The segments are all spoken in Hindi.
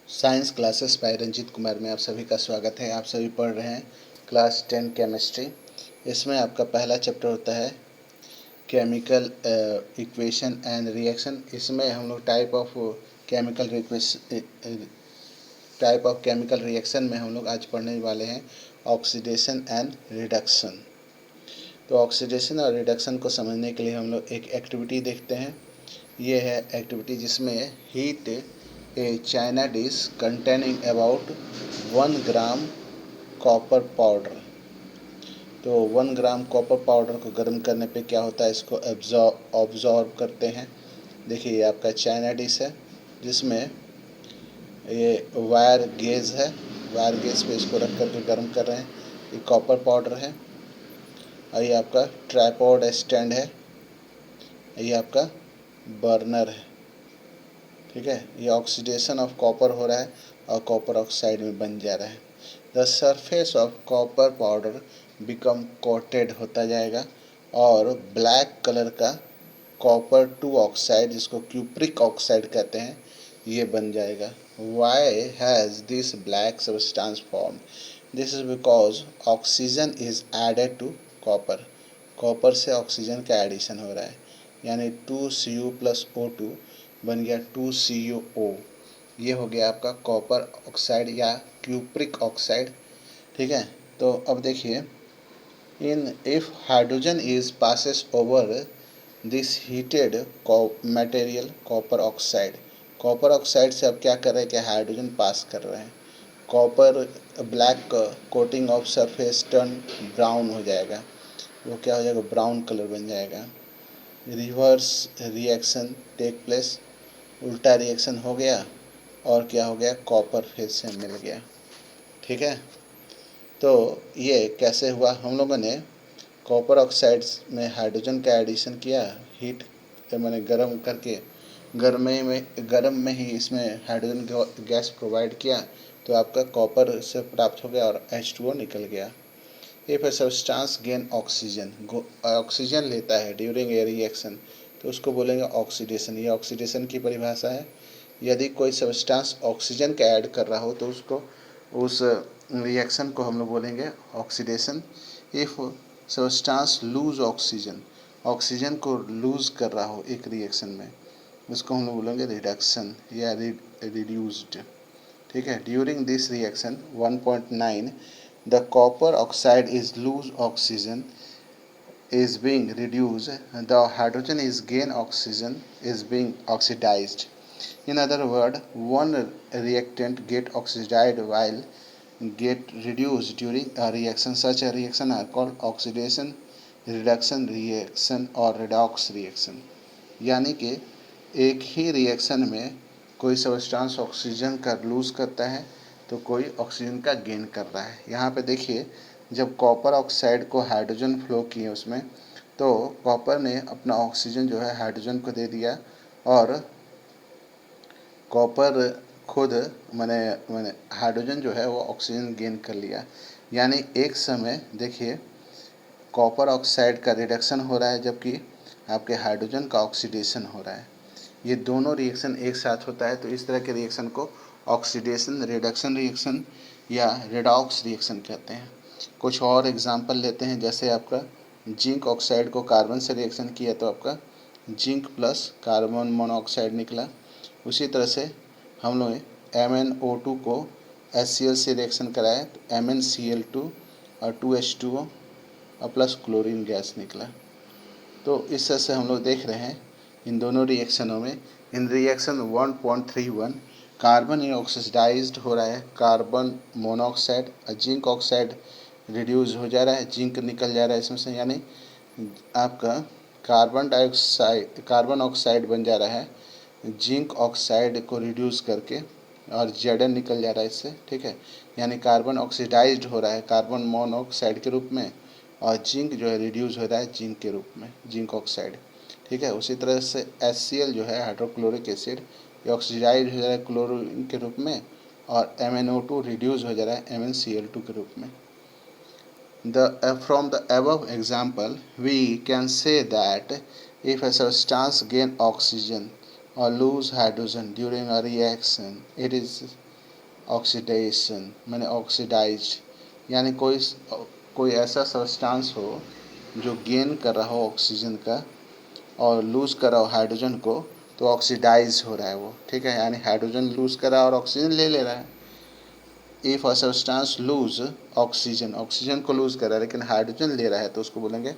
Science classes by Ranjit Kumar में आप सभी का स्वागत है। आप सभी पढ़ रहे हैं क्लास 10 केमिस्ट्री। इसमें आपका पहला चैप्टर होता है केमिकल इक्वेशन एंड रिएक्शन। इसमें हम लोग टाइप ऑफ केमिकल रिएक्शन में हम लोग आज पढ़ने वाले हैं ऑक्सीडेशन एंड रिडक्शन। तो ऑक्सीडेशन और रिडक्शन को समझने के लिए हम लोग एक एक्टिविटी देखते हैं। ये है एक्टिविटी जिसमें heat A China dish containing about 1 gram copper powder. तो 1 ग्राम कॉपर पाउडर को गर्म करने पे क्या होता है, इसको ऑब्जॉर्व करते हैं। देखिए ये आपका चाइना डिश है जिसमें ये वायर गेज है। वायर गेज पे इसको रख करके गर्म कर रहे हैं। ये कॉपर पाउडर है और ये आपका ट्राइपॉड स्टैंड है। ये आपका बर्नर है। ठीक है, ये ऑक्सीडेशन ऑफ कॉपर हो रहा है और कॉपर ऑक्साइड में बन जा रहा है। The surface of copper powder become coated होता जाएगा और ब्लैक कलर का कॉपर 2 ऑक्साइड, जिसको क्यूप्रिक ऑक्साइड कहते हैं, ये बन जाएगा। Why has this black substance form? This is because oxygen is added to copper. Copper से ऑक्सीजन का एडिशन हो रहा है, यानी 2Cu + O2 बन गया 2CuO। ये हो गया आपका कॉपर ऑक्साइड या क्यूप्रिक ऑक्साइड। ठीक है, तो अब देखिए, in if hydrogen is passes over this heated material copper oxide से अब क्या कर रहे हैं कि हाइड्रोजन पास कर रहे हैं। Copper black coating of surface turn brown हो जाएगा। वो क्या हो जाएगा, ब्राउन कलर बन जाएगा। रिवर्स रिएक्शन टेक प्लेस, उल्टा रिएक्शन हो गया और क्या हो गया, कॉपर फिर से मिल गया। ठीक है, तो ये कैसे हुआ, हम लोगों ने कॉपर ऑक्साइड में हाइड्रोजन का एडिशन किया, हीट मैंने गर्म करके गर्म में ही इसमें हाइड्रोजन गैस प्रोवाइड किया, तो आपका कॉपर से प्राप्त हो गया और H2O निकल गया। If a substance gain oxygen लेता है ड्यूरिंग ए रिएक्शन, तो उसको बोलेंगे ऑक्सीडेशन। ये ऑक्सीडेशन की परिभाषा है। यदि कोई सब्सटेंस ऑक्सीजन का ऐड कर रहा हो तो उस रिएक्शन को हम लोग बोलेंगे oxidation. If substance lose oxygen को लूज कर रहा हो एक रिएक्शन में, उसको हम लोग बोलेंगे रिडक्शन या रिड्यूस्ड। ठीक है, during this reaction 1.9 the copper oxide is lose oxygen is being reduced, the hydrogen is gain oxygen is being oxidized. In other words, one reactant get oxidized while get reduced during a reaction. Such a reaction are called oxidation, reduction reaction or redox reaction. यानी कि एक ही रिएक्शन में कोई सब्सटेंस ऑक्सीजन का लूज करता है तो कोई ऑक्सीजन का गेन कर रहा है। यहाँ पे देखिए, जब कॉपर ऑक्साइड को हाइड्रोजन फ्लो किए उसमें, तो कॉपर ने अपना ऑक्सीजन जो है हाइड्रोजन को दे दिया और कॉपर खुद मैंने हाइड्रोजन जो है वो ऑक्सीजन गेन कर लिया। यानी एक समय देखिए, कॉपर ऑक्साइड का रिडक्शन हो रहा है जबकि आपके हाइड्रोजन का ऑक्सीडेशन हो रहा है। ये दोनों रिएक्शन एक साथ होता है, तो इस तरह के रिएक्शन को ऑक्सीडेशन रिडक्शन रिएक्शन या रेडॉक्स रिएक्शन कहते हैं। कुछ और एग्जांपल लेते हैं, जैसे आपका जिंक ऑक्साइड को कार्बन से रिएक्शन किया तो आपका जिंक प्लस कार्बन मोनोऑक्साइड निकला। उसी तरह से हम लोग MnO2 को HCl से रिएक्शन कराए तो MnCl2 और 2H2O और प्लस क्लोरीन गैस निकला। तो इस तरह से हम लोग देख रहे हैं इन दोनों रिएक्शनों में। इन रिएक्शन 1.31 कार्बन ऑक्सीडाइज्ड हो रहा है, कार्बन मोनोऑक्साइड और जिंक ऑक्साइड रिड्यूस हो जा रहा है, जिंक निकल जा रहा है इसमें से, यानी आपका कार्बन ऑक्साइड बन जा रहा है जिंक ऑक्साइड को रिड्यूस करके और Zn निकल जा रहा है इससे। ठीक है, यानी कार्बन ऑक्सीडाइज्ड हो रहा है कार्बन मोनोऑक्साइड के रूप में और जिंक जो है रिड्यूस हो रहा है जिंक के रूप में, जिंक ऑक्साइड। ठीक है, उसी तरह से HCl जो है हाइड्रोक्लोरिक एसिड, ये ऑक्सीडाइज हो जा रहा है क्लोरीन के रूप में और MnO2 रिड्यूस हो जा रहा है MnCl2 के रूप में। From the above example, we can say that if a substance gain oxygen or lose hydrogen during a reaction, it is oxidation मैंने ऑक्सीडाइज्ड, यानी कोई ऐसा सब्सटेंस हो जो गेन कर रहा हो ऑक्सीजन का और लूज़ कर रहा हो हाइड्रोजन को, तो ऑक्सीडाइज हो रहा है वो, ठीक है। यानी हाइड्रोजन लूज़ कर रहा है और ऑक्सीजन ले रहा है। If a substance lose oxygen को लूज़ कर रहा है लेकिन हाइड्रोजन ले रहा है, तो उसको बोलेंगे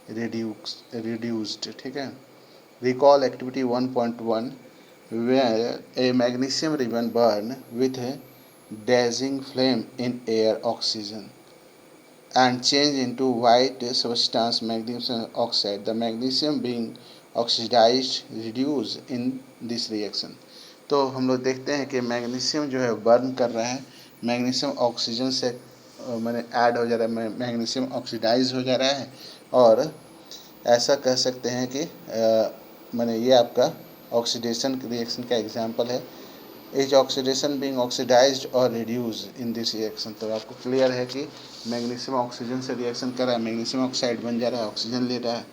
रिड्यूस्ड, ठीक है। Recall activity 1.1 where a magnesium ribbon burn with a dazzling flame in air oxygen and change into white substance magnesium oxide. The magnesium being oxidized reduce in this reaction. तो हम लोग देखते हैं कि मैग्नीशियम जो है बर्न कर रहा है, मैग्नीशियम ऑक्सीजन से मैंने ऐड हो जा रहा है, मैग्नीशियम ऑक्सीडाइज हो जा रहा है। और ऐसा कह सकते हैं कि मैंने ये आपका ऑक्सीडेशन रिएक्शन का एग्जांपल है। इज ऑक्सीडेशन बीइंग ऑक्सीडाइज्ड और रिड्यूस इन दिस रिएक्शन। तो आपको क्लियर है कि मैग्नीशियम ऑक्सीजन से रिएक्शन कर रहा है, मैग्नीशियम ऑक्साइड बन जा रहा है, ऑक्सीजन ले रहा है,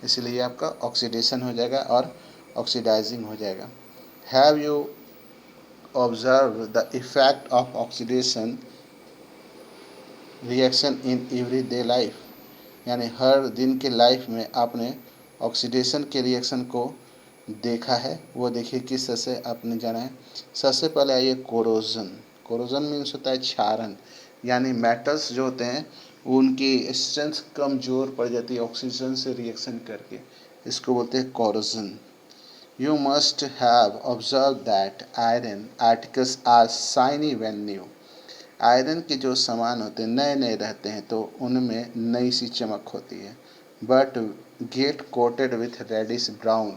इसलिए आपका ऑक्सीडेशन हो जाएगा और ऑक्सीडाइजिंग हो जाएगा। Have you observe the effect of oxidation reaction in everyday life, यानी हर दिन के लाइफ में आपने ऑक्सीडेशन के रिएक्शन को देखा है। वो देखिए किस तरह से आपने जाना है। सबसे पहले आइए कोरोजन। कोरोजन मीन्स होता है क्षारण, यानी मेटल्स जो होते हैं उनकी स्ट्रेंथ कमजोर पड़ जाती है ऑक्सीजन से रिएक्शन करके, इसको बोलते हैं corrosion. You must have observe that iron articles are shiny when new. Iron के जो सामान होते हैं नए नए रहते हैं तो उनमें नई सी चमक होती है। But get coated with reddish brown,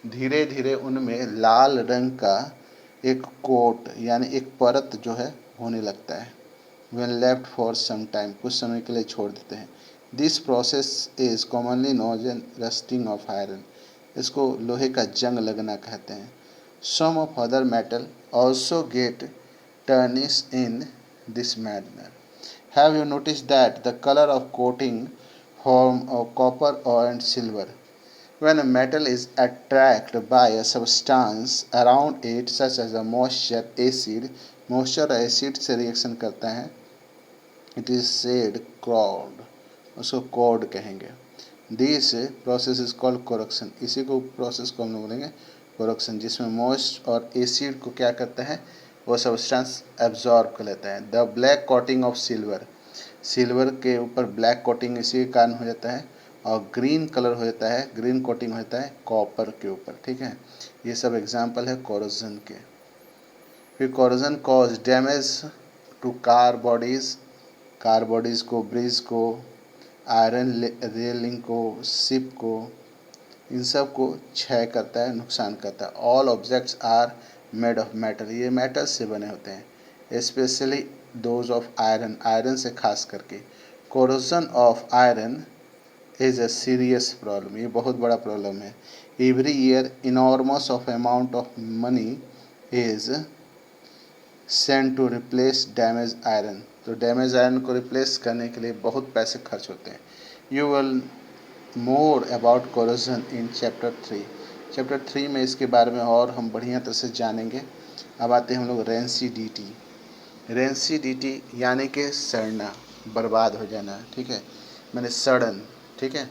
धीरे धीरे उनमें लाल रंग का एक कोट यानी एक परत जो है होने लगता है। when left for some time, कुछ समय के लिए छोड़ देते हैं। This process is commonly known as rusting of iron, इसको लोहे का जंग लगना कहते हैं। Some of other metal also get tarnish in this manner. Have you notice that the colour of coating form of copper और silver. When a metal is attracted by a substance around it such as a moisture acid से रिएक्शन करता है, it is said corrode, उसको कॉर्ड कहेंगे। This process is called correction, इसी को प्रोसेस को हम लोग बोलेंगे कोरेक्शन, जिसमें मॉइस्ट और एसिड को क्या करता है वो सब्सटेंस एब्जॉर्ब कर लेता है। The black coating of silver, silver के ऊपर ब्लैक कोटिंग इसी के कारण हो जाता है, और ग्रीन कलर हो जाता है, ग्रीन कोटिंग होता है कॉपर के ऊपर, ठीक है। ये सब एग्जांपल है कोरोजन के। फिर corrosion cause damage to car bodies को, ब्रिज को, आयरन रेलिंग को, शिप को, इन सब को क्षय करता है, नुकसान करता है। All objects are made of metal, ये मेटल से बने होते हैं, especially those of iron, iron से खास करके। Corrosion of iron is a serious problem, ये बहुत बड़ा प्रॉब्लम है। Every year enormous of amount of money is send to replace damage iron, तो डैमेज आयरन को रिप्लेस करने के लिए बहुत पैसे खर्च होते हैं। You will more about corrosion in chapter 3 में इसके बारे में और हम बढ़िया तरह से जानेंगे। अब आते हैं हम लोग रेंसिडिटी यानी कि सड़ना, बर्बाद हो जाना, ठीक है, मैंने सड़न, ठीक है।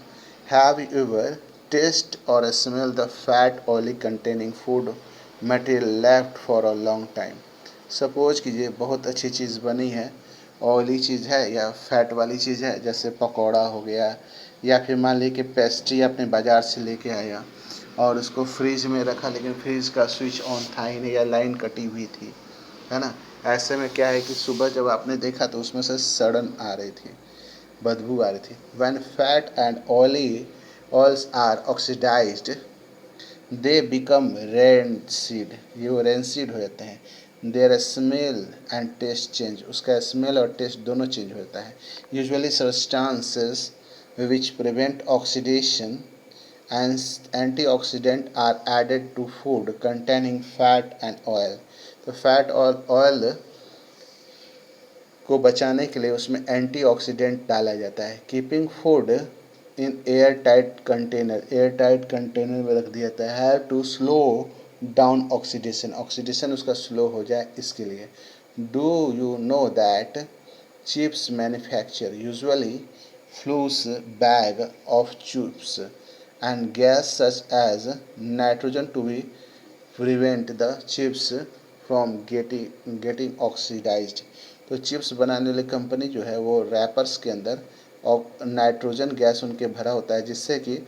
हैव यू एवर टेस्ट और smell the fat oily containing food material left for a long time. Suppose कीजिए बहुत अच्छी चीज़ बनी है, ऑयली चीज़ है या फैट वाली चीज़ है, जैसे पकौड़ा हो गया, या फिर मान लीजिए कि पेस्ट्री अपने बाज़ार से लेके आया और उसको फ्रिज में रखा, लेकिन फ्रिज का स्विच ऑन था ही नहीं या लाइन कटी हुई थी, है ना। ऐसे में क्या है कि सुबह जब आपने देखा तो उसमें से सड़न आ रही थी, बदबू आ रही थी। When fat and oils are oxidized, they become rancid, ये वो rancid हो जाते हैं। Their smell and taste change, उसका स्मेल और टेस्ट दोनों चेंज हो जाता है। Usually substances which prevent oxidation and antioxidant are added to food containing fat and oil, तो फैट और ऑयल को बचाने के लिए उसमें एंटीऑक्सीडेंट डाला जाता है। Keeping food in air tight container में रख दिया जाता है। Have to slow down oxidation, oxidation उसका स्लो हो जाए इसके लिए। Do you know that chips manufacture usually flush bag of chips and gas such as nitrogen to be prevent the chips from getting oxidized। तो चिप्स बनाने वाली कंपनी जो है वो रैपर्स के अंदर और नाइट्रोजन गैस उनके भरा होता है जिससे कि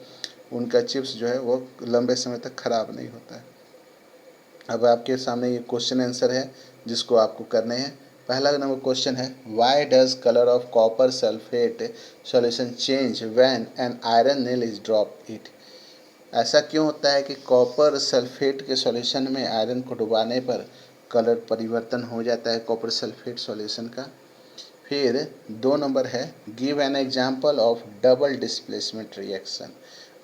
उनका चिप्स जो है वो लंबे समय तक ख़राब नहीं होता है। अब आपके सामने ये क्वेश्चन आंसर है जिसको आपको करने हैं। पहला नंबर क्वेश्चन है why does colour of copper sulphate solution change when an iron nail is drop it. ऐसा क्यों होता है कि कॉपर सल्फेट के सॉल्यूशन में आयरन को डुबाने पर कलर परिवर्तन हो जाता है कॉपर सल्फेट सॉल्यूशन का। फिर 2 नंबर है give an example of double displacement reaction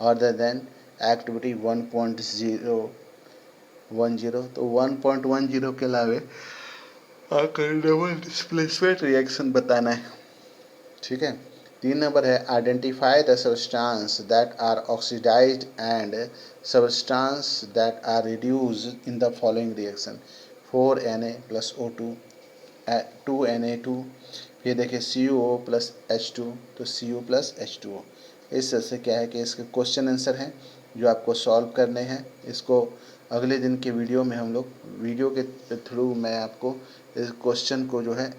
other than activity 1.010। तो 1.10 के अलावे आकर डबल डिस्प्लेसमेंट रिएक्शन बताना है। ठीक है। 3 नंबर है identify the substance that are oxidised and substance that are reduced in the following reaction 4Na + O2 2Na2। फिर देखिए CuO + H2 तो Cu + H2O। इस तरह से क्या है कि इसके क्वेश्चन आंसर हैं जो आपको सॉल्व करने हैं। इसको अगले दिन के वीडियो में हम लोग वीडियो के थ्रू मैं आपको इस क्वेश्चन को जो है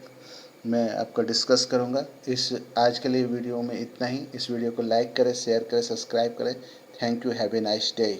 मैं आपको डिस्कस करूँगा। इस आज के लिए वीडियो में इतना ही। इस वीडियो को लाइक करें, शेयर करें, सब्सक्राइब करें। Thank you, have a nice day.